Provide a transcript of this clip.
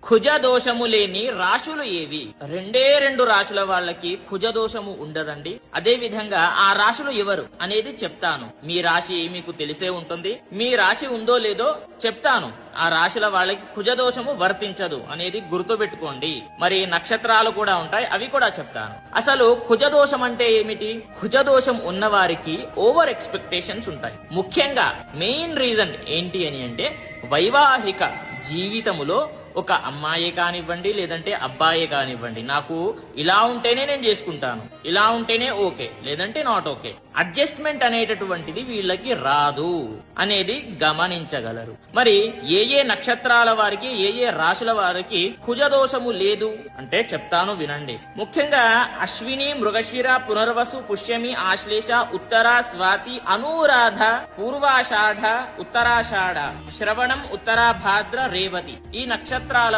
కుజ దోషము లేని రాశులు ఏవి? రెండు రాశుల వాళ్ళకి కుజ దోషము ఉండదండి. అదే విధంగా ఆ రాశులు ఎవరు అనేది చెప్తాను. మీ రాశి మీకు తెలిసే ఉంటుంది. మీ రాశి ఉందో లేదో చెప్తాను. ఆ రాశుల వాళ్ళకి కుజ దోషము వర్తించదు అనేది గుర్తుపెట్టుకోండి. మరి నక్షత్రాలు కూడా ఉంటాయి, అవి కూడా చెప్తాను. అసలు కుజ దోషం అంటే ఏమిటి? కుజ దోషం ఉన్న వారికి ఓవర్ ఎక్స్పెక్టేషన్స్ ఉంటాయి. ముఖ్యంగా మెయిన్ రీజన్ ఏంటి అని అంటే వైవాహిక జీవితములో ఒక అమ్మాయి కానివ్వండి లేదంటే అబ్బాయి కానివ్వండి, నాకు ఇలా ఉంటేనే నేను చేసుకుంటాను, ఇలా ఉంటేనే ఓకే, లేదంటే నాట్ ఓకే, అడ్జస్ట్మెంట్ అనేటటువంటిది వీళ్ళకి రాదు అనేది గమనించగలరు. మరి ఏ నక్షత్రాల వారికి ఏ రాశుల వారికి కుజదోషము లేదు అంటే చెప్తాను వినండి. ముఖ్యంగా అశ్విని, మృగశిర, పునర్వసు, పుష్యమి, ఆశ్లేష, ఉత్తర, స్వాతి, అనురాధ, పూర్వాషాఢ, ఉత్తరాషాఢ, శ్రవణం, ఉత్తరాభాద్ర, రేవతి ఈ నక్షత్రాల